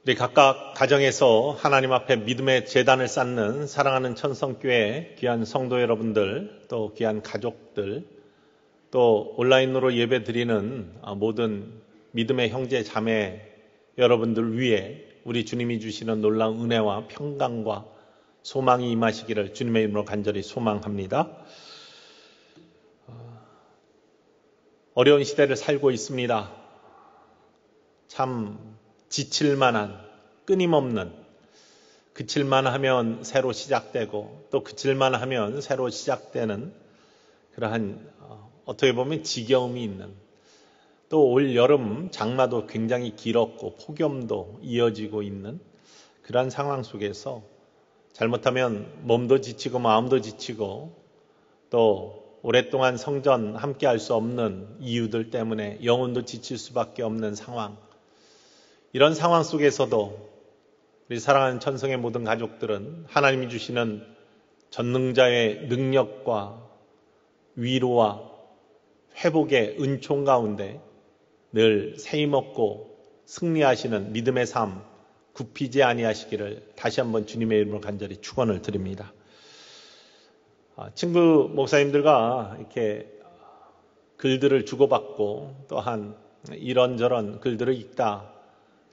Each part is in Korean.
우리 각각 가정에서 하나님 앞에 믿음의 제단을 쌓는 사랑하는 천성교회 귀한 성도 여러분들, 또 귀한 가족들, 또 온라인으로 예배 드리는 모든 믿음의 형제 자매 여러분들 위해 우리 주님이 주시는 놀라운 은혜와 평강과 소망이 임하시기를 주님의 이름으로 간절히 소망합니다. 어려운 시대를 살고 있습니다. 참 지칠만한, 끊임없는, 그칠만 하면 새로 시작되고 또 그칠만 하면 새로 시작되는 그러한 어떻게 보면 지겨움이 있는, 또 올 여름 장마도 굉장히 길었고 폭염도 이어지고 있는 그러한 상황 속에서 잘못하면 몸도 지치고 마음도 지치고 또 오랫동안 성전 함께 할 수 없는 이유들 때문에 영혼도 지칠 수밖에 없는 상황, 이런 상황 속에서도 우리 사랑하는 천성의 모든 가족들은 하나님이 주시는 전능자의 능력과 위로와 회복의 은총 가운데 늘 세임없고 승리하시는 믿음의 삶 굽히지 아니하시기를 다시 한번 주님의 이름으로 간절히 축원을 드립니다. 친구 목사님들과 이렇게 글들을 주고받고 또한 이런저런 글들을 읽다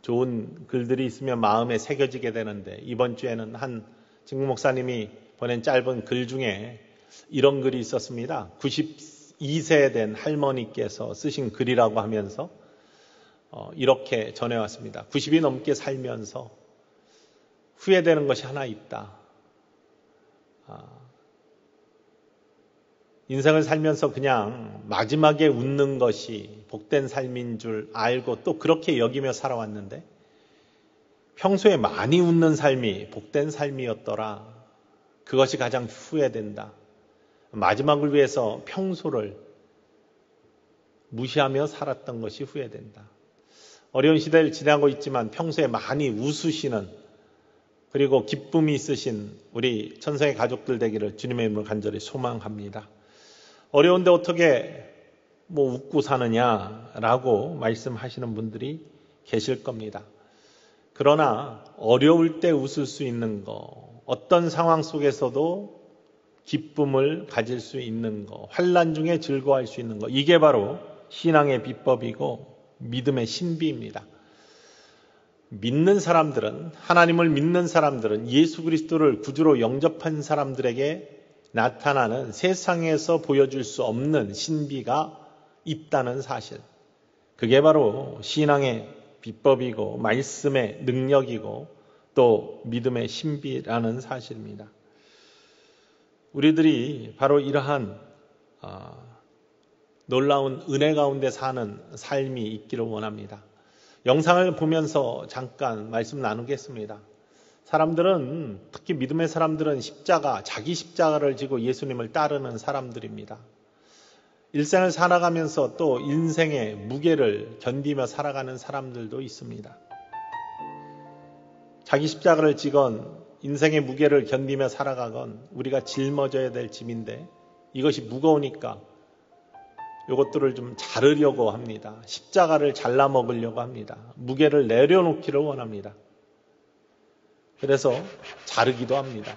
좋은 글들이 있으면 마음에 새겨지게 되는데, 이번 주에는 한 친구 목사님이 보낸 짧은 글 중에 이런 글이 있었습니다. 92세 된 할머니께서 쓰신 글이라고 하면서 이렇게 전해왔습니다. 90이 넘게 살면서 후회되는 것이 하나 있다. 인생을 살면서 그냥 마지막에 웃는 것이 복된 삶인 줄 알고 또 그렇게 여기며 살아왔는데 평소에 많이 웃는 삶이 복된 삶이었더라. 그것이 가장 후회된다. 마지막을 위해서 평소를 무시하며 살았던 것이 후회된다. 어려운 시대를 지나고 있지만 평소에 많이 웃으시는, 그리고 기쁨이 있으신 우리 천성의 가족들 되기를 주님의 이름으로 간절히 소망합니다. 어려운데 어떻게 웃고 사느냐라고 말씀하시는 분들이 계실 겁니다. 그러나 어려울 때 웃을 수 있는 거, 어떤 상황 속에서도 기쁨을 가질 수 있는 거, 환난 중에 즐거워할 수 있는 거, 이게 바로 신앙의 비법이고 믿음의 신비입니다. 믿는 사람들은, 하나님을 믿는 사람들은 예수 그리스도를 구주로 영접한 사람들에게 나타나는 세상에서 보여줄 수 없는 신비가 있다는 사실, 그게 바로 신앙의 비법이고 말씀의 능력이고 또 믿음의 신비라는 사실입니다. 우리들이 바로 이러한 놀라운 은혜 가운데 사는 삶이 있기를 원합니다. 영상을 보면서 잠깐 말씀 나누겠습니다. 사람들은, 특히 믿음의 사람들은 자기 십자가를 지고 예수님을 따르는 사람들입니다. 일생을 살아가면서 또 인생의 무게를 견디며 살아가는 사람들도 있습니다. 자기 십자가를 지건 인생의 무게를 견디며 살아가건 우리가 짊어져야 될 짐인데 이것이 무거우니까 이것들을 좀 자르려고 합니다. 십자가를 잘라 먹으려고 합니다. 무게를 내려놓기를 원합니다. 그래서 자르기도 합니다.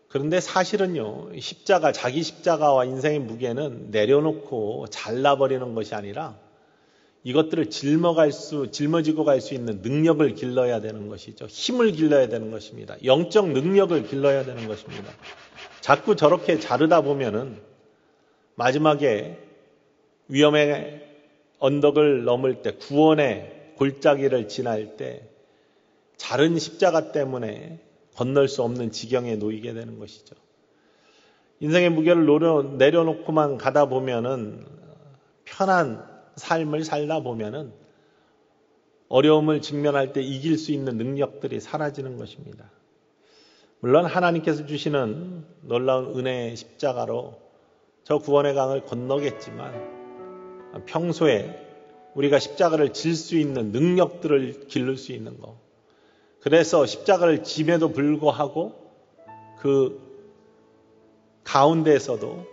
그런데 사실은요, 자기 십자가와 인생의 무게는 내려놓고 잘라버리는 것이 아니라 이것들을 짊어지고 갈 수 있는 능력을 길러야 되는 것이죠. 힘을 길러야 되는 것입니다. 영적 능력을 길러야 되는 것입니다. 자꾸 저렇게 자르다 보면은 마지막에 위험의 언덕을 넘을 때, 구원의 골짜기를 지날 때 자른 십자가 때문에 건널 수 없는 지경에 놓이게 되는 것이죠. 인생의 무게를 내려놓고만 가다 보면은, 편한 삶을 살다 보면은 어려움을 직면할 때 이길 수 있는 능력들이 사라지는 것입니다. 물론 하나님께서 주시는 놀라운 은혜의 십자가로 저 구원의 강을 건너겠지만 평소에 우리가 십자가를 질 수 있는 능력들을 기를 수 있는 것, 그래서 십자가를 짐에도 불구하고 그 가운데에서도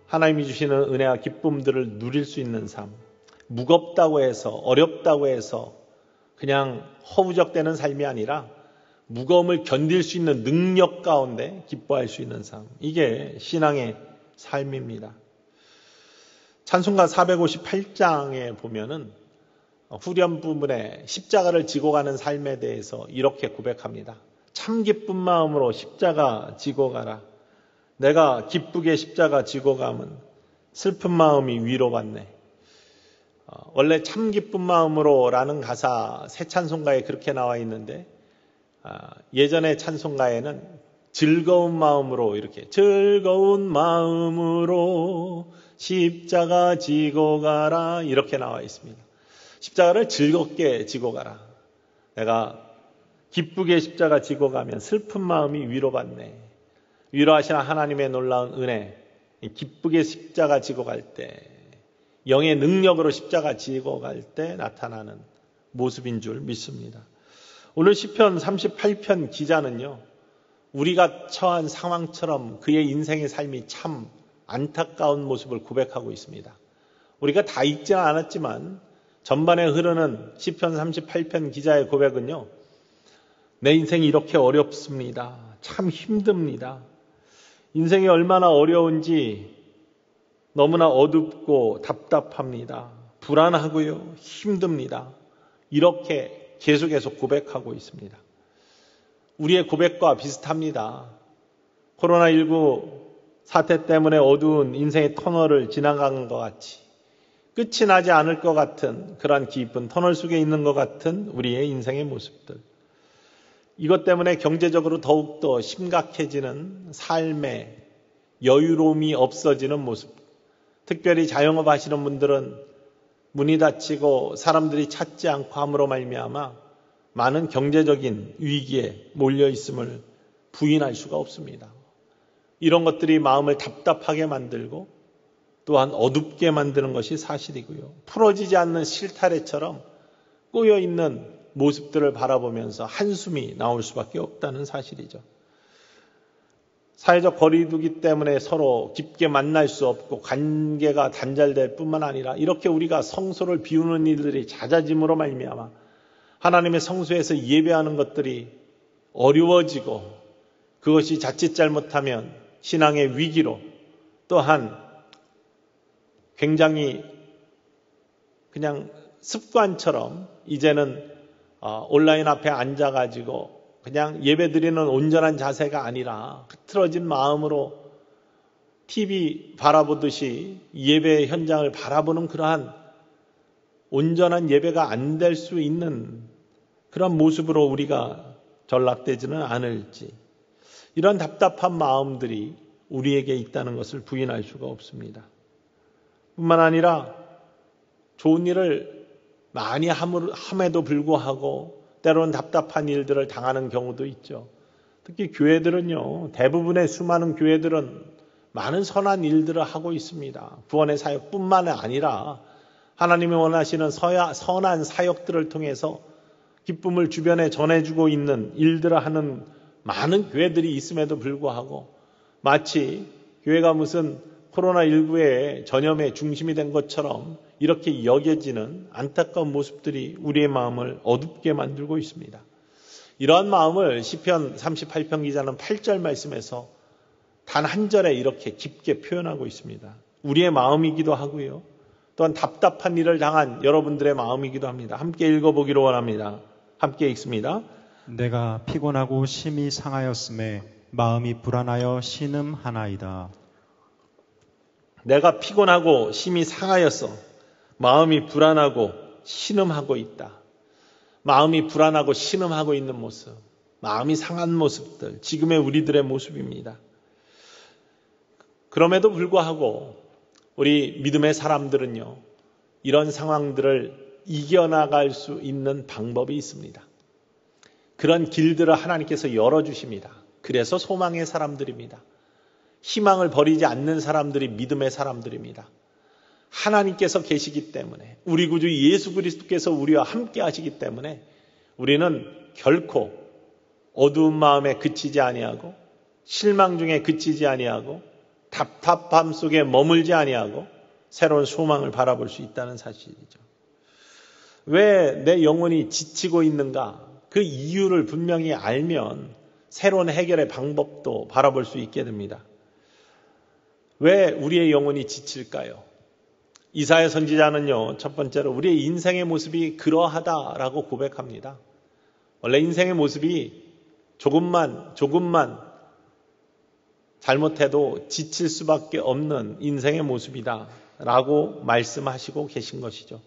하나님이 주시는 은혜와 기쁨들을 누릴 수 있는 삶, 무겁다고 해서 어렵다고 해서 그냥 허우적대는 삶이 아니라 무거움을 견딜 수 있는 능력 가운데 기뻐할 수 있는 삶. 이게 신앙의 삶입니다. 찬송가 458장에 보면은 후렴 부분에 십자가를 지고 가는 삶에 대해서 이렇게 고백합니다. 참 기쁜 마음으로 십자가 지고 가라. 내가 기쁘게 십자가 지고 가면 슬픈 마음이 위로받네. 원래 참 기쁜 마음으로라는 가사 새 찬송가에 그렇게 나와 있는데 예전의 찬송가에는 즐거운 마음으로 이렇게 즐거운 마음으로 십자가 지고 가라 이렇게 나와 있습니다. 십자가를 즐겁게 지고 가라. 내가 기쁘게 십자가 지고 가면 슬픈 마음이 위로받네. 위로하시는 하나님의 놀라운 은혜, 기쁘게 십자가 지고 갈 때, 영의 능력으로 십자가 지고 갈 때 나타나는 모습인 줄 믿습니다. 오늘 시편 38편 기자는요, 우리가 처한 상황처럼 그의 인생의 삶이 참 안타까운 모습을 고백하고 있습니다. 우리가 다 읽지는 않았지만 전반에 흐르는 시편 38편 기자의 고백은요, 내 인생이 이렇게 어렵습니다. 참 힘듭니다. 인생이 얼마나 어려운지 너무나 어둡고 답답합니다. 불안하고요. 힘듭니다. 이렇게 계속해서 고백하고 있습니다. 우리의 고백과 비슷합니다. 코로나19 사태 때문에 어두운 인생의 터널을 지나간 것 같이 끝이 나지 않을 것 같은 그런 깊은 터널 속에 있는 것 같은 우리의 인생의 모습들. 이것 때문에 경제적으로 더욱더 심각해지는 삶의 여유로움이 없어지는 모습. 특별히 자영업 하시는 분들은 문이 닫히고 사람들이 찾지 않고 함으로 말미암아 많은 경제적인 위기에 몰려 있음을 부인할 수가 없습니다. 이런 것들이 마음을 답답하게 만들고 또한 어둡게 만드는 것이 사실이고요. 풀어지지 않는 실타래처럼 꼬여있는 모습들을 바라보면서 한숨이 나올 수밖에 없다는 사실이죠. 사회적 거리두기 때문에 서로 깊게 만날 수 없고 관계가 단절될 뿐만 아니라 이렇게 우리가 성소를 비우는 일들이 잦아짐으로 말미암아 하나님의 성소에서 예배하는 것들이 어려워지고 그것이 자칫 잘못하면 신앙의 위기로 또한 굉장히 그냥 습관처럼 이제는 온라인 앞에 앉아가지고 그냥 예배드리는 온전한 자세가 아니라 흐트러진 마음으로 TV 바라보듯이 예배 현장을 바라보는 그러한 온전한 예배가 안 될 수 있는 그런 모습으로 우리가 전락되지는 않을지 이런 답답한 마음들이 우리에게 있다는 것을 부인할 수가 없습니다. 뿐만 아니라 좋은 일을 많이 함에도 불구하고 때로는 답답한 일들을 당하는 경우도 있죠. 특히 교회들은요, 대부분의 수많은 교회들은 많은 선한 일들을 하고 있습니다. 구원의 사역뿐만 아니라 하나님이 원하시는 선한 사역들을 통해서 기쁨을 주변에 전해주고 있는 일들을 하는 많은 교회들이 있음에도 불구하고 마치 교회가 무슨 코로나19의 전염의 중심이 된 것처럼 이렇게 여겨지는 안타까운 모습들이 우리의 마음을 어둡게 만들고 있습니다. 이러한 마음을 시편 38편 기자는 8절 말씀에서 단 한 절에 이렇게 깊게 표현하고 있습니다. 우리의 마음이기도 하고요. 또한 답답한 일을 당한 여러분들의 마음이기도 합니다. 함께 읽어보기로 원합니다. 함께 읽습니다. 내가 피곤하고 심히 상하였음에 마음이 불안하여 신음하나이다. 내가 피곤하고 심히 상하였어. 마음이 불안하고 신음하고 있다. 마음이 불안하고 신음하고 있는 모습, 마음이 상한 모습들, 지금의 우리들의 모습입니다. 그럼에도 불구하고 우리 믿음의 사람들은요, 이런 상황들을 이겨나갈 수 있는 방법이 있습니다. 그런 길들을 하나님께서 열어주십니다. 그래서 소망의 사람들입니다. 희망을 버리지 않는 사람들이 믿음의 사람들입니다. 하나님께서 계시기 때문에, 우리 구주 예수 그리스도께서 우리와 함께 하시기 때문에 우리는 결코 어두운 마음에 그치지 아니하고 실망 중에 그치지 아니하고 답답함 속에 머물지 아니하고 새로운 소망을 바라볼 수 있다는 사실이죠. 왜 내 영혼이 지치고 있는가? 그 이유를 분명히 알면 새로운 해결의 방법도 바라볼 수 있게 됩니다. 왜 우리의 영혼이 지칠까요? 이사야 선지자는요, 첫 번째로 우리의 인생의 모습이 그러하다라고 고백합니다. 원래 인생의 모습이 조금만 잘못해도 지칠 수밖에 없는 인생의 모습이다라고 말씀하시고 계신 것이죠.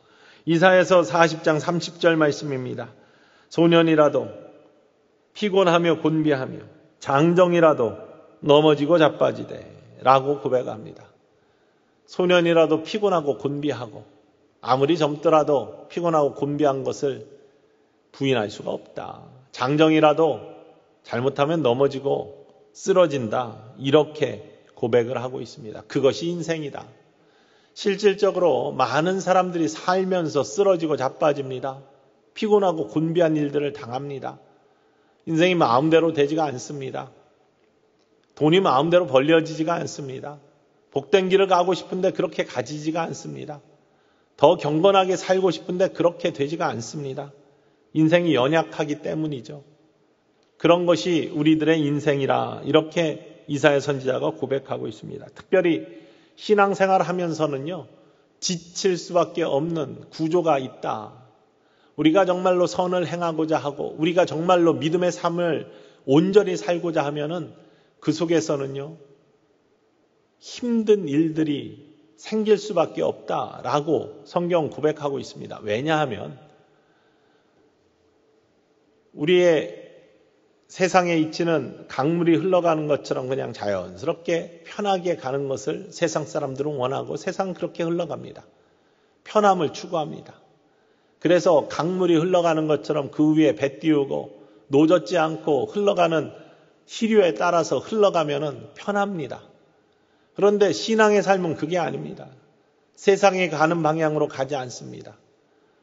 이사야서 40장 30절 말씀입니다. 소년이라도 피곤하며 곤비하며 장정이라도 넘어지고 자빠지되 라고 고백합니다. 소년이라도 피곤하고 곤비하고 아무리 젊더라도 피곤하고 곤비한 것을 부인할 수가 없다. 장정이라도 잘못하면 넘어지고 쓰러진다. 이렇게 고백을 하고 있습니다. 그것이 인생이다. 실질적으로 많은 사람들이 살면서 쓰러지고 자빠집니다. 피곤하고 곤비한 일들을 당합니다. 인생이 마음대로 되지가 않습니다. 돈이 마음대로 벌려지지가 않습니다. 복된 길을 가고 싶은데 그렇게 가지지가 않습니다. 더 경건하게 살고 싶은데 그렇게 되지가 않습니다. 인생이 연약하기 때문이죠. 그런 것이 우리들의 인생이라 이렇게 이사야 선지자가 고백하고 있습니다. 특별히 신앙생활 하면서는요, 지칠 수밖에 없는 구조가 있다. 우리가 정말로 선을 행하고자 하고 우리가 정말로 믿음의 삶을 온전히 살고자 하면은 그 속에서는요, 힘든 일들이 생길 수밖에 없다라고 성경 고백하고 있습니다. 왜냐하면 우리의 세상의 이치는 강물이 흘러가는 것처럼 그냥 자연스럽게 편하게 가는 것을 세상 사람들은 원하고 세상은 그렇게 흘러갑니다. 편함을 추구합니다. 그래서 강물이 흘러가는 것처럼 그 위에 배 띄우고 노젓지 않고 흘러가는 시류에 따라서 흘러가면은 편합니다. 그런데 신앙의 삶은 그게 아닙니다. 세상에 가는 방향으로 가지 않습니다.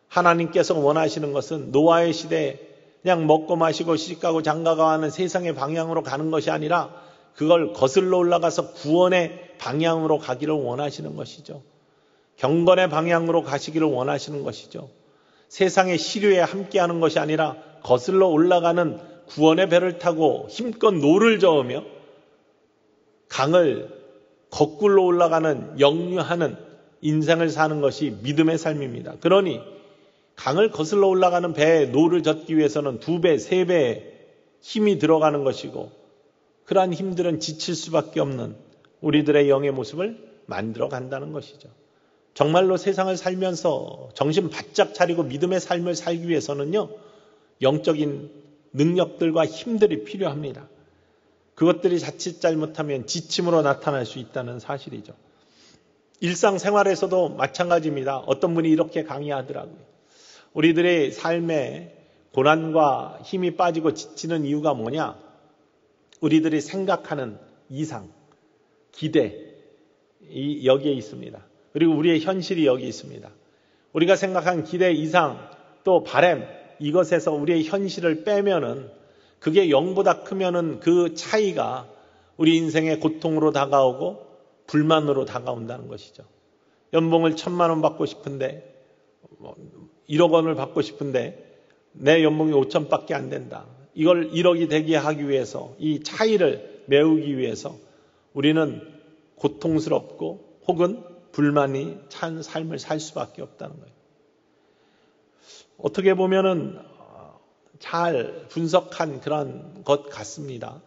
하나님께서 원하시는 것은 노아의 시대에 그냥 먹고 마시고 시집가고 장가가 하는 세상의 방향으로 가는 것이 아니라 그걸 거슬러 올라가서 구원의 방향으로 가기를 원하시는 것이죠. 경건의 방향으로 가시기를 원하시는 것이죠. 세상의 시류에 함께하는 것이 아니라 거슬러 올라가는 구원의 배를 타고 힘껏 노를 저으며 강을 거꾸로 올라가는 역류하는 인생을 사는 것이 믿음의 삶입니다. 그러니 강을 거슬러 올라가는 배에 노를 젓기 위해서는 2배, 3배의 힘이 들어가는 것이고 그러한 힘들은 지칠 수밖에 없는 우리들의 영의 모습을 만들어 간다는 것이죠. 정말로 세상을 살면서 정신 바짝 차리고 믿음의 삶을 살기 위해서는요, 영적인 능력들과 힘들이 필요합니다. 그것들이 자칫 잘못하면 지침으로 나타날 수 있다는 사실이죠. 일상생활에서도 마찬가지입니다. 어떤 분이 이렇게 강의하더라고요. 우리들의 삶에 고난과 힘이 빠지고 지치는 이유가 뭐냐? 우리들이 생각하는 이상, 기대, 여기에 있습니다. 그리고 우리의 현실이 여기 있습니다. 우리가 생각한 기대 이상 또 바람, 이것에서 우리의 현실을 빼면은 그게 0보다 크면은 그 차이가 우리 인생의 고통으로 다가오고 불만으로 다가온다는 것이죠. 연봉을 1,000만 원 받고 싶은데 1억 원을 받고 싶은데 내 연봉이 5천밖에 안 된다. 이걸 1억이 되게 하기 위해서 이 차이를 메우기 위해서 우리는 고통스럽고 혹은 불만이 찬 삶을 살 수밖에 없다는 거예요. 어떻게 보면은 잘 분석한 그런 것 같습니다.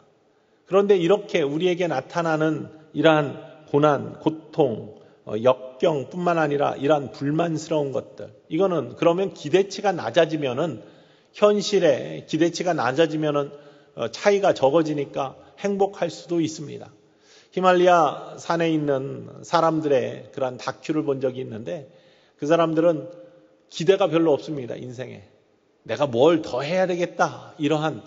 그런데 이렇게 우리에게 나타나는 이러한 고난, 고통, 역경뿐만 아니라 이러한 불만스러운 것들, 이거는 그러면 기대치가 낮아지면은 현실에 기대치가 낮아지면은 차이가 적어지니까 행복할 수도 있습니다. 히말리아 산에 있는 사람들의 그런 다큐를 본 적이 있는데 그 사람들은 기대가 별로 없습니다. 인생에. 내가 뭘 더 해야 되겠다. 이러한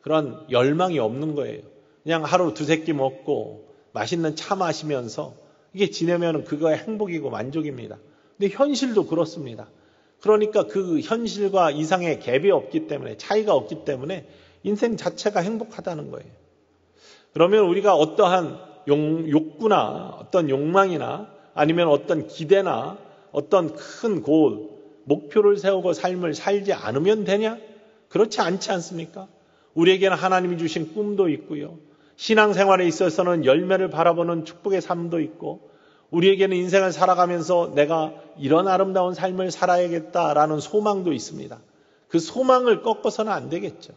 그런 열망이 없는 거예요. 그냥 하루 2-3끼 먹고 맛있는 차 마시면서 이게 지내면 그거의 행복이고 만족입니다. 근데 현실도 그렇습니다. 그러니까 그 현실과 이상의 갭이 없기 때문에, 차이가 없기 때문에 인생 자체가 행복하다는 거예요. 그러면 우리가 어떠한 욕구나 어떤 욕망이나 아니면 어떤 기대나 어떤 큰 골, 목표를 세우고 삶을 살지 않으면 되냐? 그렇지 않지 않습니까? 우리에게는 하나님이 주신 꿈도 있고요. 신앙생활에 있어서는 열매를 바라보는 축복의 삶도 있고, 우리에게는 인생을 살아가면서 내가 이런 아름다운 삶을 살아야겠다라는 소망도 있습니다. 그 소망을 꺾어서는 안 되겠죠.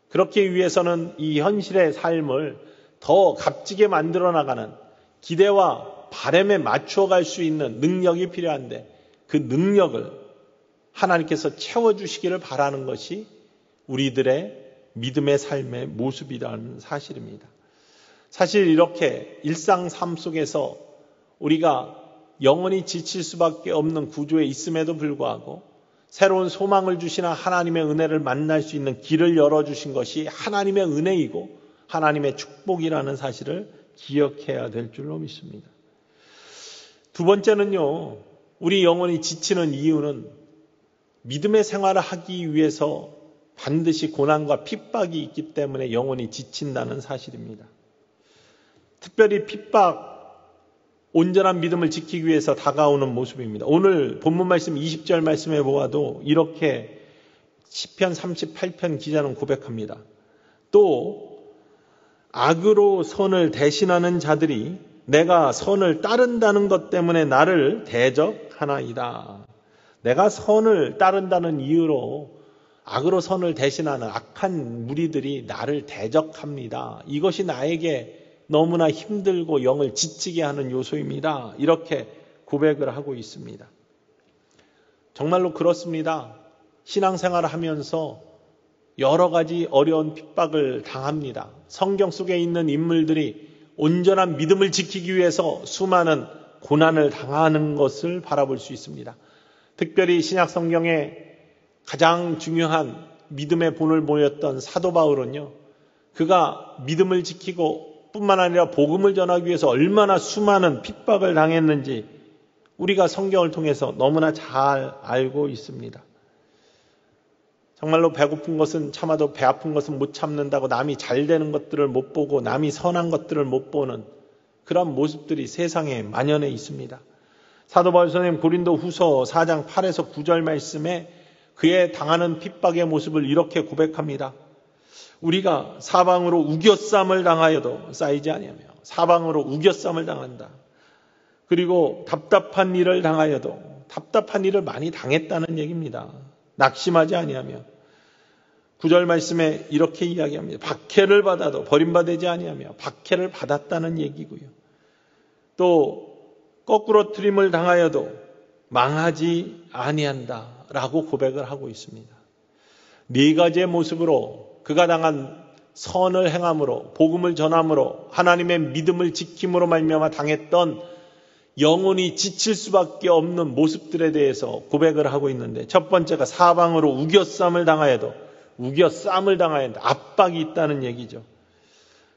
그렇기 위해서는 이 현실의 삶을 더 값지게 만들어 나가는 기대와 바람에 맞추어 갈 수 있는 능력이 필요한데, 그 능력을 하나님께서 채워주시기를 바라는 것이 우리들의 믿음의 삶의 모습이라는 사실입니다. 사실 이렇게 일상 삶 속에서 우리가 영원히 지칠 수밖에 없는 구조에 있음에도 불구하고 새로운 소망을 주시는 하나님의 은혜를 만날 수 있는 길을 열어주신 것이 하나님의 은혜이고 하나님의 축복이라는 사실을 기억해야 될 줄로 믿습니다. 두 번째는요, 우리 영혼이 지치는 이유는 믿음의 생활을 하기 위해서 반드시 고난과 핍박이 있기 때문에 영혼이 지친다는 사실입니다. 특별히 핍박, 온전한 믿음을 지키기 위해서 다가오는 모습입니다. 오늘 본문 말씀 20절 말씀에 보아도 이렇게 시편 38편 기자는 고백합니다. 또 악으로 선을 대신하는 자들이 내가 선을 따른다는 것 때문에 나를 대적하나이다. 내가 선을 따른다는 이유로 악으로 선을 대신하는 악한 무리들이 나를 대적합니다. 이것이 나에게 너무나 힘들고 영을 지치게 하는 요소입니다. 이렇게 고백을 하고 있습니다. 정말로 그렇습니다. 신앙생활을 하면서 여러 가지 어려운 핍박을 당합니다. 성경 속에 있는 인물들이 온전한 믿음을 지키기 위해서 수많은 고난을 당하는 것을 바라볼 수 있습니다. 특별히 신약 성경에 가장 중요한 믿음의 본을 보였던 사도 바울은요, 그가 믿음을 지키고 뿐만 아니라 복음을 전하기 위해서 얼마나 수많은 핍박을 당했는지 우리가 성경을 통해서 너무나 잘 알고 있습니다. 정말로 배고픈 것은 참아도 배 아픈 것은 못 참는다고 남이 잘 되는 것들을 못 보고 남이 선한 것들을 못 보는 그런 모습들이 세상에 만연해 있습니다. 사도 바울 선생님 고린도 후서 4장 8에서 9절 말씀에 그의 당하는 핍박의 모습을 이렇게 고백합니다. 우리가 사방으로 우겨쌈을 당하여도 쌓이지 아니하며 사방으로 우겨쌈을 당한다. 그리고 답답한 일을 당하여도 답답한 일을 많이 당했다는 얘기입니다. 낙심하지 아니하며 9절 말씀에 이렇게 이야기합니다. 박해를 받아도 버림받지 아니하며 박해를 받았다는 얘기고요. 또 거꾸로 트림을 당하여도 망하지 아니한다라고 고백을 하고 있습니다. 네 가지의 모습으로 그가 당한 선을 행함으로 복음을 전함으로 하나님의 믿음을 지킴으로 말미암아 당했던 영혼이 지칠 수밖에 없는 모습들에 대해서 고백을 하고 있는데, 첫 번째가 사방으로 우겨쌈을 당하여도 압박이 있다는 얘기죠.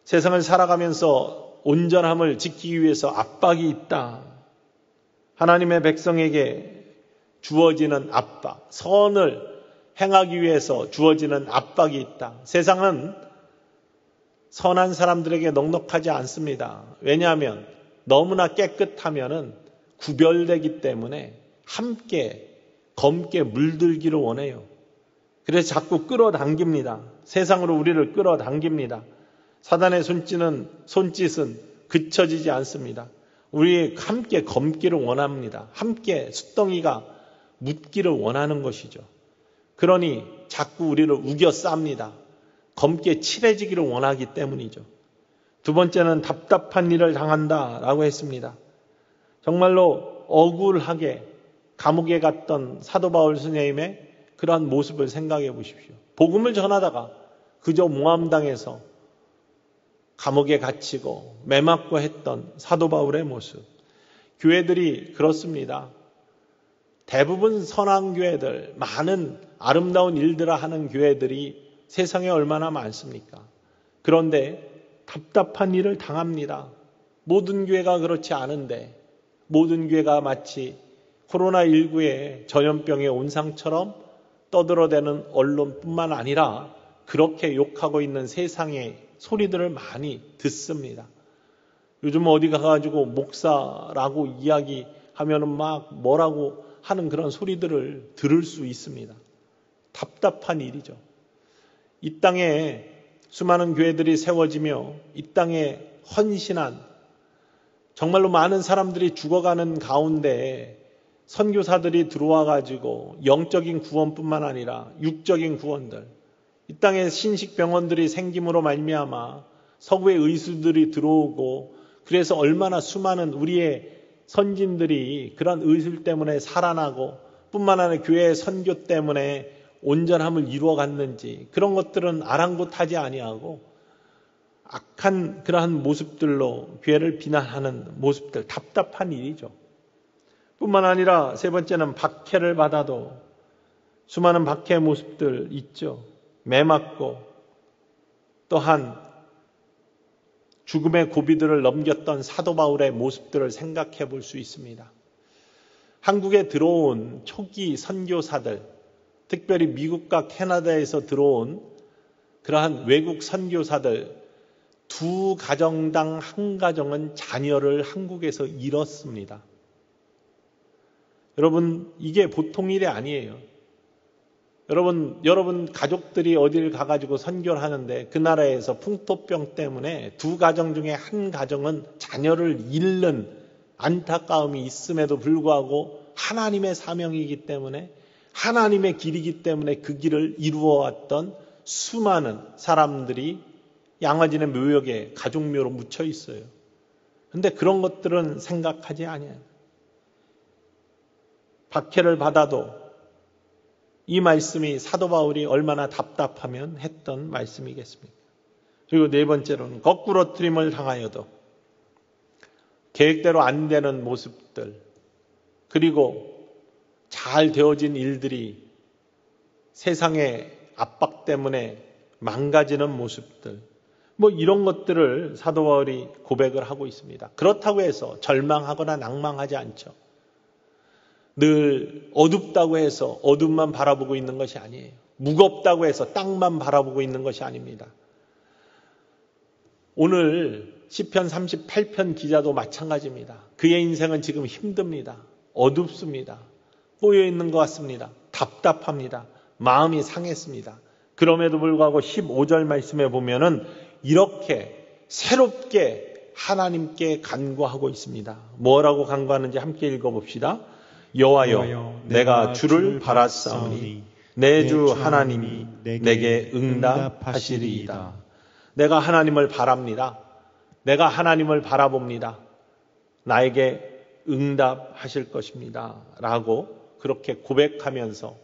세상을 살아가면서 온전함을 지키기 위해서 압박이 있다. 하나님의 백성에게 주어지는 압박, 선을 행하기 위해서 주어지는 압박이 있다. 세상은 선한 사람들에게 넉넉하지 않습니다. 왜냐하면 너무나 깨끗하면은 구별되기 때문에 함께 검게 물들기를 원해요. 그래서 자꾸 끌어당깁니다. 세상으로 우리를 끌어당깁니다. 사단의 손짓은 그쳐지지 않습니다. 우리 함께 검기를 원합니다. 함께 숫덩이가 묻기를 원하는 것이죠. 그러니 자꾸 우리를 우겨 쌉니다. 검게 칠해지기를 원하기 때문이죠. 두 번째는 답답한 일을 당한다라고 했습니다. 정말로 억울하게 감옥에 갔던 사도 바울 선생님의 그러한 모습을 생각해 보십시오. 복음을 전하다가 그저 모함당해서 감옥에 갇히고 매맞고 했던 사도 바울의 모습. 교회들이 그렇습니다. 대부분 선한 교회들, 많은 아름다운 일들을 하는 교회들이 세상에 얼마나 많습니까? 그런데 답답한 일을 당합니다. 모든 교회가 그렇지 않은데, 모든 교회가 마치 코로나19의 전염병의 온상처럼 떠들어대는 언론뿐만 아니라 그렇게 욕하고 있는 세상의 소리들을 많이 듣습니다. 요즘 어디 가가지고 목사라고 이야기하면은 막 뭐라고 하는 그런 소리들을 들을 수 있습니다. 답답한 일이죠. 이 땅에 수많은 교회들이 세워지며 이 땅에 헌신한 정말로 많은 사람들이 죽어가는 가운데 선교사들이 들어와 가지고 영적인 구원뿐만 아니라 육적인 구원들, 이 땅에 신식병원들이 생김으로 말미암아 서구의 의술들이 들어오고 그래서 얼마나 수많은 우리의 선진들이 그런 의술 때문에 살아나고 뿐만 아니라 교회의 선교 때문에 온전함을 이루어갔는지 그런 것들은 아랑곳하지 아니하고 악한 그러한 모습들로 교회를 비난하는 모습들, 답답한 일이죠. 뿐만 아니라 세 번째는 박해를 받아도 수많은 박해의 모습들 있죠. 매맞고 또한 죽음의 고비들을 넘겼던 사도 바울의 모습들을 생각해 볼 수 있습니다. 한국에 들어온 초기 선교사들, 특별히 미국과 캐나다에서 들어온 그러한 외국 선교사들 두 가정당 한 가정은 자녀를 한국에서 잃었습니다. 여러분, 이게 보통 일이 아니에요. 여러분 가족들이 어디를 가가지고 선교를 하는데 그 나라에서 풍토병 때문에 두 가정 중에 한 가정은 자녀를 잃는 안타까움이 있음에도 불구하고 하나님의 사명이기 때문에 하나님의 길이기 때문에 그 길을 이루어왔던 수많은 사람들이 양화진의 묘역에 가족묘로 묻혀 있어요. 그런데 그런 것들은 생각하지 아니에요. 박해를 받아도 이 말씀이 사도 바울이 얼마나 답답하면 했던 말씀이겠습니까? 그리고 네 번째로는 거꾸로 트림을 당하여도 계획대로 안 되는 모습들, 그리고 잘 되어진 일들이 세상의 압박 때문에 망가지는 모습들, 이런 것들을 사도 바울이 고백을 하고 있습니다. 그렇다고 해서 절망하거나 낭망하지 않죠. 늘 어둡다고 해서 어둠만 바라보고 있는 것이 아니에요. 무겁다고 해서 땅만 바라보고 있는 것이 아닙니다. 오늘 시편 38편 기자도 마찬가지입니다. 그의 인생은 지금 힘듭니다. 어둡습니다. 꼬여 있는 것 같습니다. 답답합니다. 마음이 상했습니다. 그럼에도 불구하고 15절 말씀에 보면은 이렇게 새롭게 하나님께 간구하고 있습니다. 뭐라고 간구하는지 함께 읽어봅시다. 여호와여, 내가 주를 바랐사오니 내 주 하나님이 내게 응답하시리이다. 내가 하나님을 바랍니다. 내가 하나님을 바라봅니다. 나에게 응답하실 것입니다. 라고 그렇게 고백하면서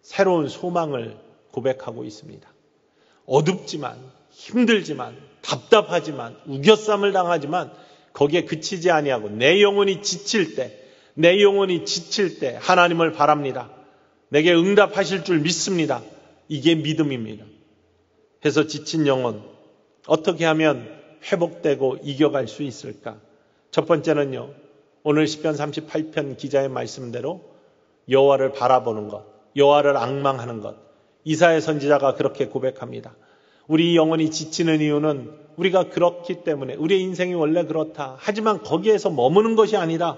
새로운 소망을 고백하고 있습니다. 어둡지만 힘들지만 답답하지만 우겨쌈을 당하지만 거기에 그치지 아니하고 내 영혼이 지칠 때 하나님을 바랍니다. 내게 응답하실 줄 믿습니다. 이게 믿음입니다. 해서 지친 영혼 어떻게 하면 회복되고 이겨갈 수 있을까? 첫 번째는요, 오늘 시편 38편 기자의 말씀대로 여호와를 바라보는 것, 여호와를 앙망하는 것. 이사야 선지자가 그렇게 고백합니다. 우리 영혼이 지치는 이유는 우리가 그렇기 때문에, 우리의 인생이 원래 그렇다. 하지만 거기에서 머무는 것이 아니라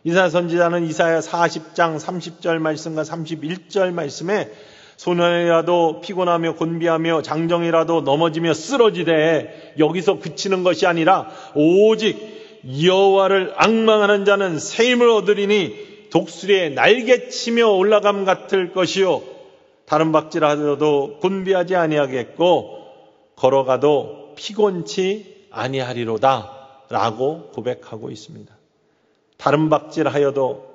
이사야 선지자는 이사야 40장 30절 말씀과 31절 말씀에 소년이라도 피곤하며 곤비하며 장정이라도 넘어지며 쓰러지되 여기서 그치는 것이 아니라 오직 여호와를 앙망하는 자는 새 힘을 얻으리니 독수리에 날개치며 올라감 같을 것이요 다른 박질하여도 곤비하지 아니하겠고 걸어가도 피곤치 아니하리로다 라고 고백하고 있습니다. 다른 박질하여도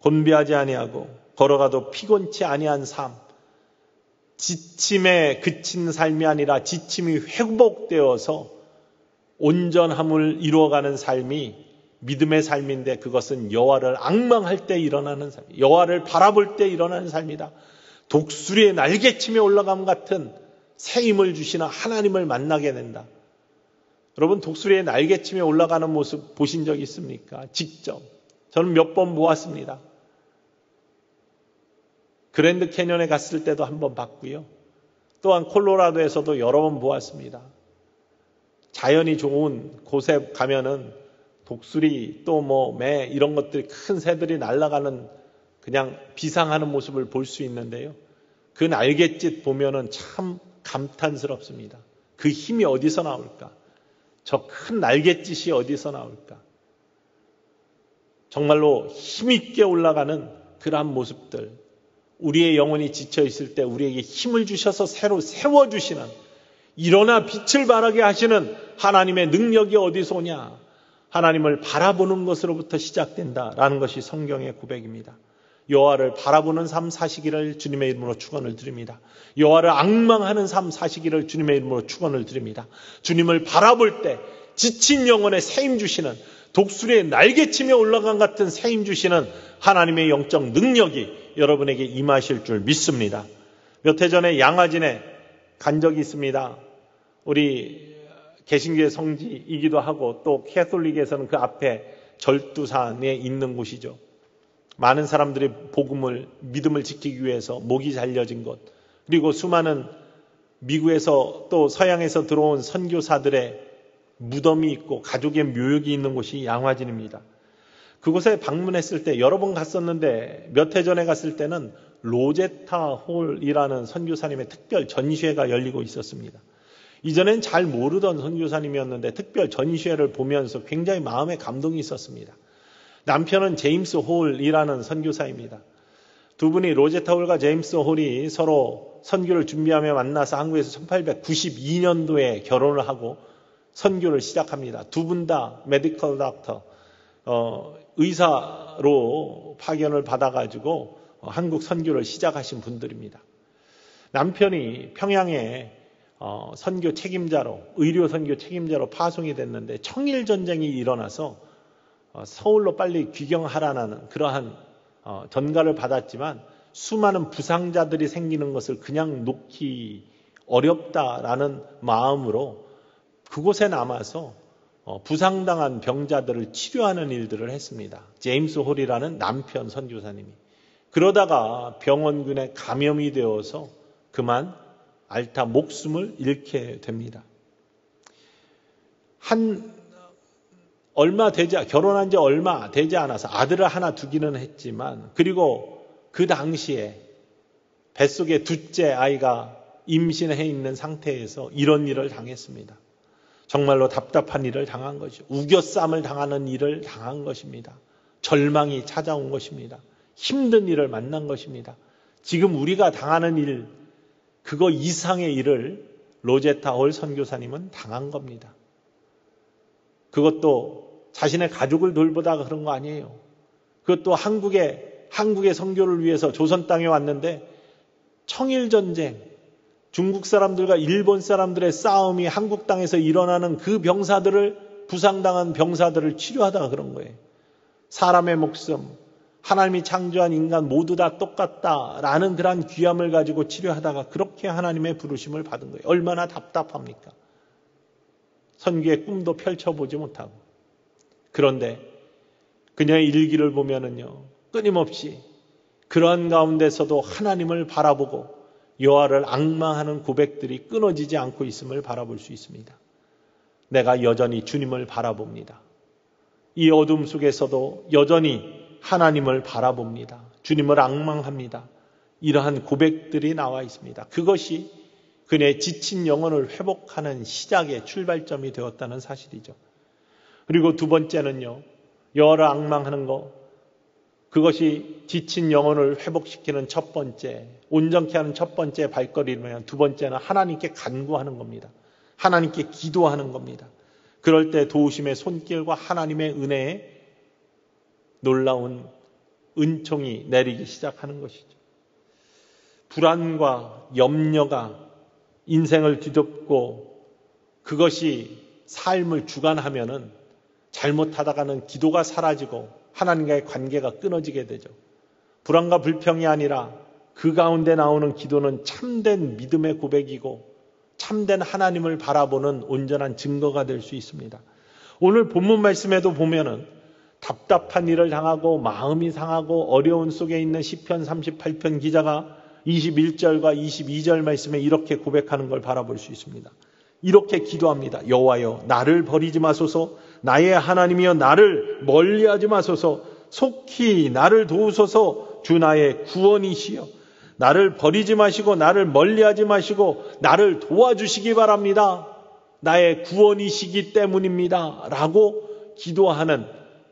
곤비하지 아니하고 걸어가도 피곤치 아니한 삶, 지침에 그친 삶이 아니라 지침이 회복되어서 온전함을 이루어가는 삶이 믿음의 삶인데 그것은 여호와를 앙망할 때 일어나는 삶, 여호와를 바라볼 때 일어나는 삶이다. 독수리에 날개치며 올라감 같은 새 힘을 주시는 하나님을 만나게 된다. 여러분, 독수리에 날개치며 올라가는 모습 보신 적 있습니까? 직접. 저는 몇 번 보았습니다. 그랜드 캐년에 갔을 때도 한 번 봤고요. 또한 콜로라도에서도 여러 번 보았습니다. 자연이 좋은 곳에 가면은 독수리 또 뭐 매 이런 것들이 큰 새들이 날아가는 그냥 비상하는 모습을 볼 수 있는데요. 그 날갯짓 보면은 참 감탄스럽습니다. 그 힘이 어디서 나올까? 저 큰 날갯짓이 어디서 나올까? 정말로 힘있게 올라가는 그러한 모습들, 우리의 영혼이 지쳐 있을 때 우리에게 힘을 주셔서 새로 세워주시는, 일어나 빛을 발하게 하시는 하나님의 능력이 어디서 오냐? 하나님을 바라보는 것으로부터 시작된다라는 것이 성경의 고백입니다. 여호와를 바라보는 삶 사시기를 주님의 이름으로 축원을 드립니다. 여호와를 앙망하는 삶 사시기를 주님의 이름으로 축원을 드립니다. 주님을 바라볼 때 지친 영혼에 세임 주시는, 독수리의 날개치며 올라간 같은 세임 주시는 하나님의 영적 능력이 여러분에게 임하실 줄 믿습니다. 몇 해 전에 양화진에 간 적이 있습니다. 우리 개신교의 성지이기도 하고 또 캐톨릭에서는 그 앞에 절두산에 있는 곳이죠. 많은 사람들이 복음을, 믿음을 지키기 위해서 목이 잘려진 곳, 그리고 수많은 미국에서 또 서양에서 들어온 선교사들의 무덤이 있고 가족의 묘역이 있는 곳이 양화진입니다. 그곳에 방문했을 때 여러 번 갔었는데 몇 해 전에 갔을 때는 로제타 홀이라는 선교사님의 특별 전시회가 열리고 있었습니다. 이전엔 잘 모르던 선교사님이었는데 특별 전시회를 보면서 굉장히 마음에 감동이 있었습니다. 남편은 제임스 홀이라는 선교사입니다. 두 분이, 로제타 홀과 제임스 홀이 서로 선교를 준비하며 만나서 한국에서 1892년도에 결혼을 하고 선교를 시작합니다. 두 분 다 메디컬 닥터, 의사로 파견을 받아가지고 한국 선교를 시작하신 분들입니다. 남편이 평양에 선교 책임자로, 의료 선교 책임자로 파송이 됐는데 청일전쟁이 일어나서 서울로 빨리 귀경하라는 그러한 전가를 받았지만 수많은 부상자들이 생기는 것을 그냥 놓기 어렵다라는 마음으로 그곳에 남아서 부상당한 병자들을 치료하는 일들을 했습니다. 제임스 홀이라는 남편 선교사님이. 그러다가 병원군에 감염이 되어서 그만 알타 목숨을 잃게 됩니다. 결혼한 지 얼마 되지 않아서 아들을 하나 두기는 했지만, 그리고 그 당시에 뱃속에 둘째 아이가 임신해 있는 상태에서 이런 일을 당했습니다. 정말로 답답한 일을 당한 것이죠. 우겨쌈을 당하는 일을 당한 것입니다. 절망이 찾아온 것입니다. 힘든 일을 만난 것입니다. 지금 우리가 당하는 일, 그거 이상의 일을 로제타 홀 선교사님은 당한 겁니다. 그것도 자신의 가족을 돌보다가 그런 거 아니에요. 그것도 한국의 선교를 위해서 조선 땅에 왔는데 청일전쟁, 중국 사람들과 일본 사람들의 싸움이 한국 땅에서 일어나는 그 병사들을, 부상당한 병사들을 치료하다가 그런 거예요. 사람의 목숨, 하나님이 창조한 인간 모두 다 똑같다라는 그러한 귀함을 가지고 치료하다가 그렇게 하나님의 부르심을 받은 거예요. 얼마나 답답합니까? 선교의 꿈도 펼쳐보지 못하고. 그런데 그녀의 일기를 보면은요, 끊임없이 그러한 가운데서도 하나님을 바라보고 여호와를 앙망하는 고백들이 끊어지지 않고 있음을 바라볼 수 있습니다. 내가 여전히 주님을 바라봅니다. 이 어둠 속에서도 여전히 하나님을 바라봅니다. 주님을 앙망합니다. 이러한 고백들이 나와 있습니다. 그것이 그녀의 지친 영혼을 회복하는 시작의 출발점이 되었다는 사실이죠. 그리고 두 번째는요, 여호와를 앙망하는 것, 그것이 지친 영혼을 회복시키는 첫 번째, 온전케 하는 첫 번째 발걸음이면, 두 번째는 하나님께 간구하는 겁니다. 하나님께 기도하는 겁니다. 그럴 때 도우심의 손길과 하나님의 은혜에 놀라운 은총이 내리기 시작하는 것이죠. 불안과 염려가 인생을 뒤덮고 그것이 삶을 주관하면은 잘못하다가는 기도가 사라지고 하나님과의 관계가 끊어지게 되죠. 불안과 불평이 아니라 그 가운데 나오는 기도는 참된 믿음의 고백이고 참된 하나님을 바라보는 온전한 증거가 될 수 있습니다. 오늘 본문 말씀에도 보면은 답답한 일을 당하고 마음이 상하고 어려운 속에 있는 시편 38편 기자가 21절과 22절 말씀에 이렇게 고백하는 걸 바라볼 수 있습니다. 이렇게 기도합니다. 여호와여 나를 버리지 마소서. 나의 하나님이여 나를 멀리하지 마소서. 속히 나를 도우소서. 주 나의 구원이시여 나를 버리지 마시고 나를 멀리하지 마시고 나를 도와주시기 바랍니다. 나의 구원이시기 때문입니다. 라고 기도하는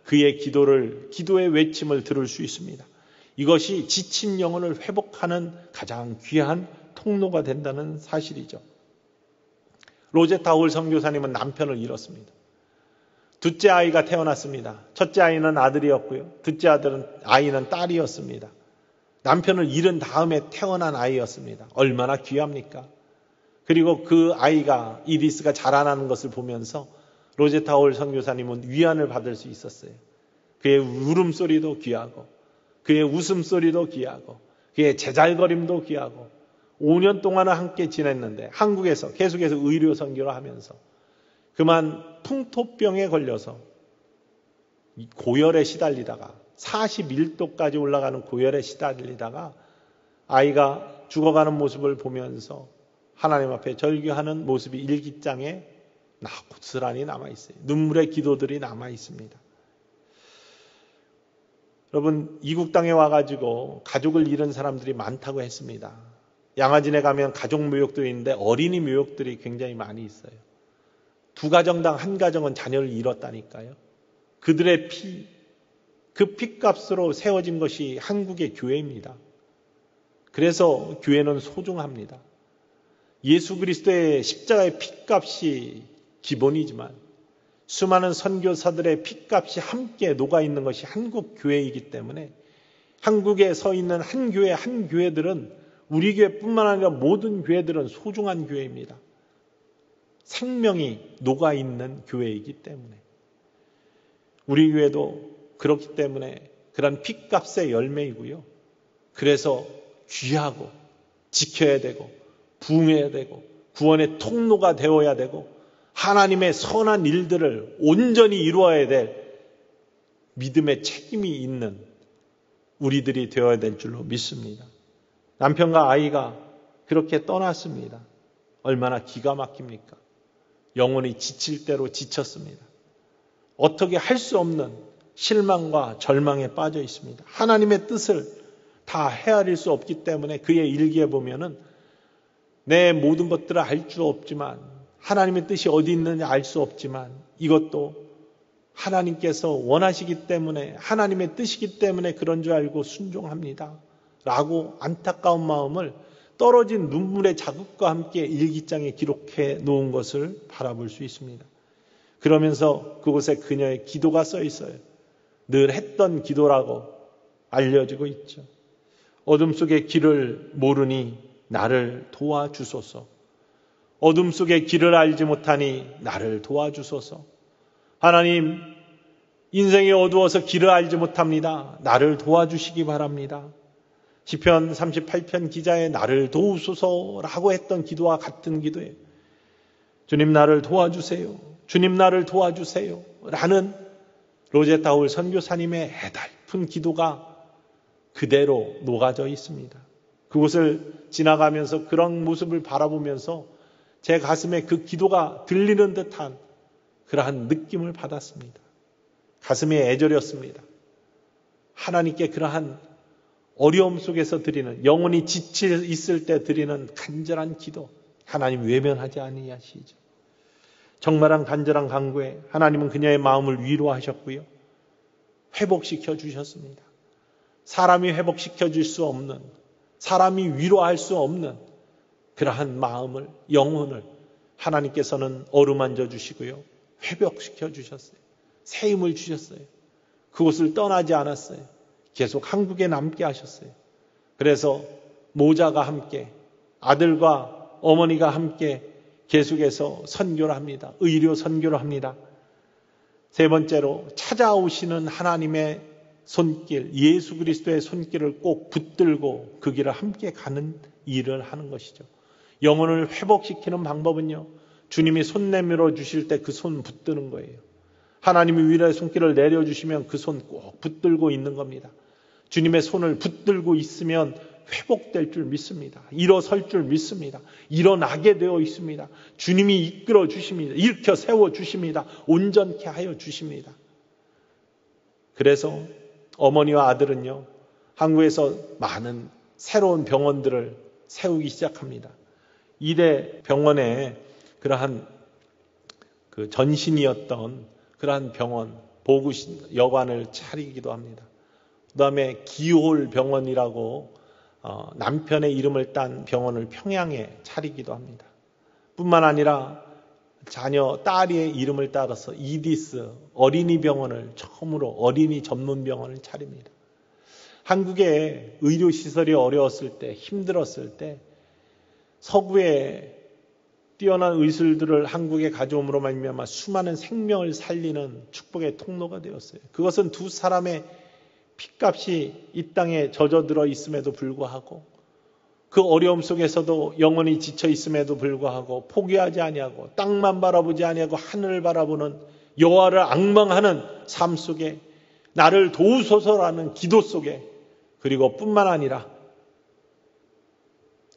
그의 기도의 외침을 들을 수 있습니다. 이것이 지친 영혼을 회복하는 가장 귀한 통로가 된다는 사실이죠. 로제타 홀 선교사님은 남편을 잃었습니다. 둘째 아이가 태어났습니다. 첫째 아이는 아들이었고요. 둘째 아이는 딸이었습니다. 남편을 잃은 다음에 태어난 아이였습니다. 얼마나 귀합니까? 그리고 그 아이가 이리스가 자라나는 것을 보면서 로제타 홀 선교사님은 위안을 받을 수 있었어요. 그의 울음소리도 귀하고 그의 웃음소리도 귀하고 그의 제잘거림도 귀하고 5년 동안은 함께 지냈는데 한국에서 계속해서 의료 선교를 하면서 그만 풍토병에 걸려서 고열에 시달리다가 41도까지 올라가는 고열에 시달리다가 아이가 죽어가는 모습을 보면서 하나님 앞에 절규하는 모습이 일기장에 고스란히 남아있어요. 눈물의 기도들이 남아있습니다. 여러분 이국 땅에 와가지고 가족을 잃은 사람들이 많다고 했습니다. 양화진에 가면 가족 묘역도 있는데 어린이 묘역들이 굉장히 많이 있어요. 2가정당 1가정은 자녀를 잃었다니까요. 그들의 피, 그 피값으로 세워진 것이 한국의 교회입니다. 그래서 교회는 소중합니다. 예수 그리스도의 십자가의 피값이 기본이지만 수많은 선교사들의 피값이 함께 녹아있는 것이 한국 교회이기 때문에 한국에 서 있는 한 교회들은 우리 교회뿐만 아니라 모든 교회들은 소중한 교회입니다. 생명이 녹아있는 교회이기 때문에 우리 교회도 그렇기 때문에 그런 피값의 열매이고요. 그래서 귀하고 지켜야 되고 부흥해야 되고 구원의 통로가 되어야 되고 하나님의 선한 일들을 온전히 이루어야 될 믿음의 책임이 있는 우리들이 되어야 될 줄로 믿습니다. 남편과 아이가 그렇게 떠났습니다. 얼마나 기가 막힙니까? 영혼이 지칠 대로 지쳤습니다. 어떻게 할 수 없는 실망과 절망에 빠져 있습니다. 하나님의 뜻을 다 헤아릴 수 없기 때문에 그의 일기에 보면은 내 모든 것들을 알 수 없지만 하나님의 뜻이 어디 있는지 알 수 없지만 이것도 하나님께서 원하시기 때문에 하나님의 뜻이기 때문에 그런 줄 알고 순종합니다. 라고 안타까운 마음을 떨어진 눈물의 자국과 함께 일기장에 기록해 놓은 것을 바라볼 수 있습니다. 그러면서 그곳에 그녀의 기도가 써 있어요. 늘 했던 기도라고 알려지고 있죠. 어둠 속의 길을 모르니 나를 도와주소서. 어둠 속의 길을 알지 못하니 나를 도와주소서. 하나님, 인생이 어두워서 길을 알지 못합니다. 나를 도와주시기 바랍니다. 시편 38편 기자의 나를 도우소서라고 했던 기도와 같은 기도예요. 주님 나를 도와주세요. 주님 나를 도와주세요. 라는 로제타 홀 선교사님의 애달픈 기도가 그대로 녹아져 있습니다. 그곳을 지나가면서 그런 모습을 바라보면서 제 가슴에 그 기도가 들리는 듯한 그러한 느낌을 받았습니다. 가슴이 애절했습니다. 하나님께 그러한 어려움 속에서 드리는 영혼이 지쳐 있을 때 드리는 간절한 기도 하나님 외면하지 아니하시죠. 정말한 간절한 간구에 하나님은 그녀의 마음을 위로하셨고요. 회복시켜 주셨습니다. 사람이 회복시켜 줄 수 없는 사람이 위로할 수 없는 그러한 마음을 영혼을 하나님께서는 어루만져 주시고요. 회복시켜 주셨어요. 새 힘을 주셨어요. 그곳을 떠나지 않았어요. 계속 한국에 남게 하셨어요. 그래서 모자가 함께 아들과 어머니가 함께 계속해서 선교를 합니다. 의료 선교를 합니다. 세 번째로 찾아오시는 하나님의 손길, 예수 그리스도의 손길을 꼭 붙들고 그 길을 함께 가는 일을 하는 것이죠. 영혼을 회복시키는 방법은요. 주님이 손 내밀어 주실 때 그 손 붙드는 거예요. 하나님이 위로의 손길을 내려주시면 그 손 꼭 붙들고 있는 겁니다. 주님의 손을 붙들고 있으면 회복될 줄 믿습니다. 일어설 줄 믿습니다. 일어나게 되어 있습니다. 주님이 이끌어 주십니다. 일으켜 세워 주십니다. 온전케 하여 주십니다. 그래서 어머니와 아들은요, 한국에서 많은 새로운 병원들을 세우기 시작합니다. 이대 병원에 그러한 그 전신이었던 그러한 병원, 보구신 여관을 차리기도 합니다. 그 다음에 기홀 병원이라고 남편의 이름을 딴 병원을 평양에 차리기도 합니다. 뿐만 아니라 자녀 딸의 이름을 따라서 이디스 어린이 병원을 처음으로 어린이 전문 병원을 차립니다. 한국의 의료시설이 어려웠을 때, 힘들었을 때 서구의 뛰어난 의술들을 한국에 가져옴으로 말미암아 수많은 생명을 살리는 축복의 통로가 되었어요. 그것은 두 사람의 핏값이 이 땅에 젖어들어 있음에도 불구하고, 그 어려움 속에서도 영혼이 지쳐 있음에도 불구하고 포기하지 아니하고 땅만 바라보지 아니하고 하늘을 바라보는 여호와를 앙망하는 삶 속에, 나를 도우소서라는 기도 속에, 그리고 뿐만 아니라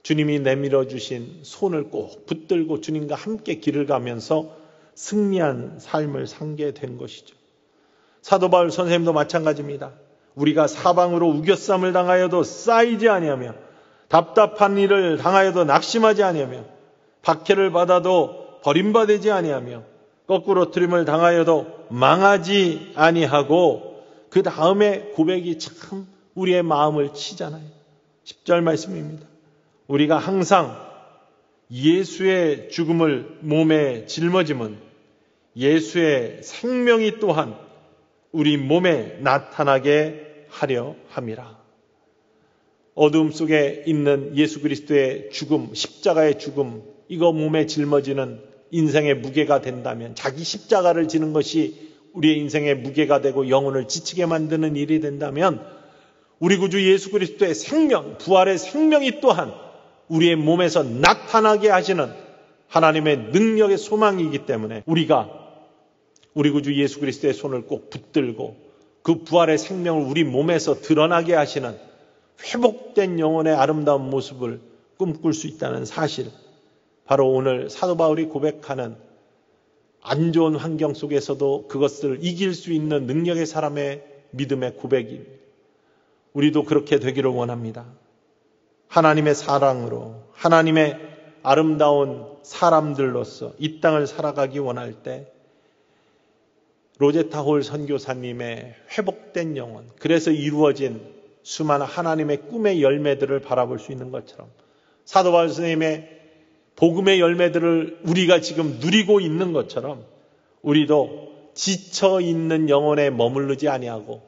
주님이 내밀어 주신 손을 꼭 붙들고 주님과 함께 길을 가면서 승리한 삶을 살게 된 것이죠. 사도 바울 선생님도 마찬가지입니다. 우리가 사방으로 우겨쌈을 당하여도 쌓이지 아니하며 답답한 일을 당하여도 낙심하지 아니하며 박해를 받아도 버림받지 아니하며 거꾸로 트림을 당하여도 망하지 아니하고, 그 다음에 고백이 참 우리의 마음을 치잖아요. 10절 말씀입니다. 우리가 항상 예수의 죽음을 몸에 짊어짐은 예수의 생명이 또한 우리 몸에 나타나게 하려 함이라. 어두움 속에 있는 예수 그리스도의 죽음, 십자가의 죽음, 이거 몸에 짊어지는 인생의 무게가 된다면, 자기 십자가를 지는 것이 우리의 인생의 무게가 되고 영혼을 지치게 만드는 일이 된다면, 우리 구주 예수 그리스도의 생명, 부활의 생명이 또한 우리의 몸에서 나타나게 하시는 하나님의 능력의 소망이기 때문에 우리가 우리 구주 예수 그리스도의 손을 꼭 붙들고 그 부활의 생명을 우리 몸에서 드러나게 하시는 회복된 영혼의 아름다운 모습을 꿈꿀 수 있다는 사실, 바로 오늘 사도 바울이 고백하는 안 좋은 환경 속에서도 그것을 이길 수 있는 능력의 사람의 믿음의 고백입니다. 우리도 그렇게 되기를 원합니다. 하나님의 사랑으로, 하나님의 아름다운 사람들로서 이 땅을 살아가기 원할 때 로제타 홀 선교사님의 회복된 영혼, 그래서 이루어진 수많은 하나님의 꿈의 열매들을 바라볼 수 있는 것처럼, 사도 바울 선생님의 복음의 열매들을 우리가 지금 누리고 있는 것처럼, 우리도 지쳐 있는 영혼에 머무르지 아니하고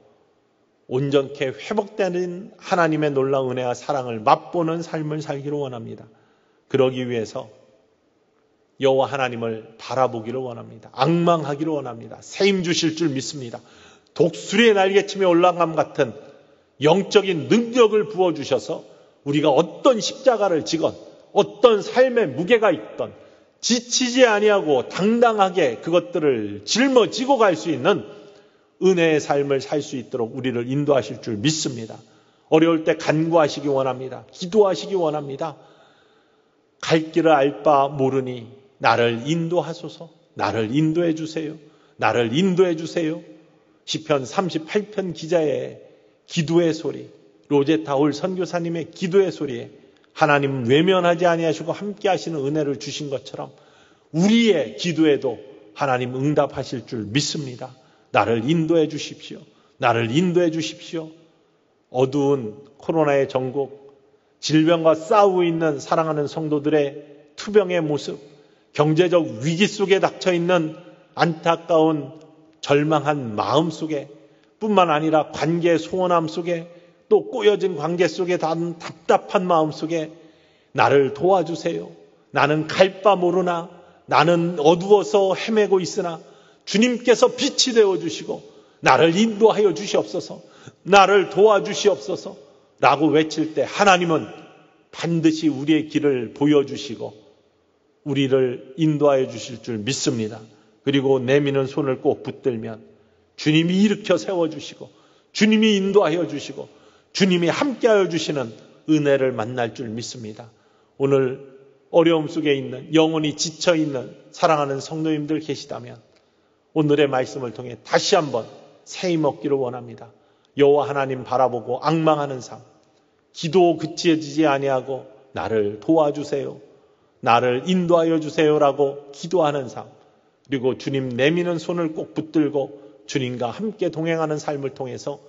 온전케 회복되는 하나님의 놀라운 은혜와 사랑을 맛보는 삶을 살기를 원합니다. 그러기 위해서 여호와 하나님을 바라보기를 원합니다. 앙망하기를 원합니다. 세임 주실 줄 믿습니다. 독수리의 날개침에 올라감 같은 영적인 능력을 부어주셔서 우리가 어떤 십자가를 지건 어떤 삶의 무게가 있던 지치지 아니하고 당당하게 그것들을 짊어지고 갈 수 있는 은혜의 삶을 살 수 있도록 우리를 인도하실 줄 믿습니다. 어려울 때 간구하시기 원합니다. 기도하시기 원합니다. 갈 길을 알 바 모르니 나를 인도하소서. 나를 인도해 주세요. 나를 인도해 주세요. 시편 38편 기자의 기도의 소리, 로제타 홀 선교사님의 기도의 소리에 하나님 외면하지 아니하시고 함께 하시는 은혜를 주신 것처럼 우리의 기도에도 하나님 응답하실 줄 믿습니다. 나를 인도해 주십시오. 나를 인도해 주십시오. 어두운 코로나의 전국, 질병과 싸우고 있는 사랑하는 성도들의 투병의 모습, 경제적 위기 속에 닥쳐있는 안타까운 절망한 마음 속에 뿐만 아니라 관계의 소원함 속에 또 꼬여진 관계 속에 답답한 마음 속에 나를 도와주세요. 나는 갈 바 모르나, 나는 어두워서 헤매고 있으나 주님께서 빛이 되어주시고 나를 인도하여 주시옵소서, 나를 도와주시옵소서 라고 외칠 때 하나님은 반드시 우리의 길을 보여주시고 우리를 인도하여 주실 줄 믿습니다. 그리고 내미는 손을 꼭 붙들면 주님이 일으켜 세워주시고 주님이 인도하여 주시고 주님이 함께하여 주시는 은혜를 만날 줄 믿습니다. 오늘 어려움 속에 있는, 영혼이 지쳐있는 사랑하는 성도님들 계시다면 오늘의 말씀을 통해 다시 한번 새 힘 얻기를 원합니다. 여호와 하나님 바라보고 앙망하는 삶, 기도 그치지 아니하고 나를 도와주세요, 나를 인도하여 주세요라고 기도하는 삶, 그리고 주님 내미는 손을 꼭 붙들고 주님과 함께 동행하는 삶을 통해서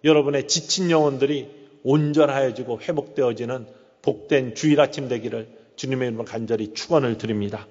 여러분의 지친 영혼들이 온전하여지고 회복되어지는 복된 주일 아침 되기를 주님의 이름으로 간절히 축원을 드립니다.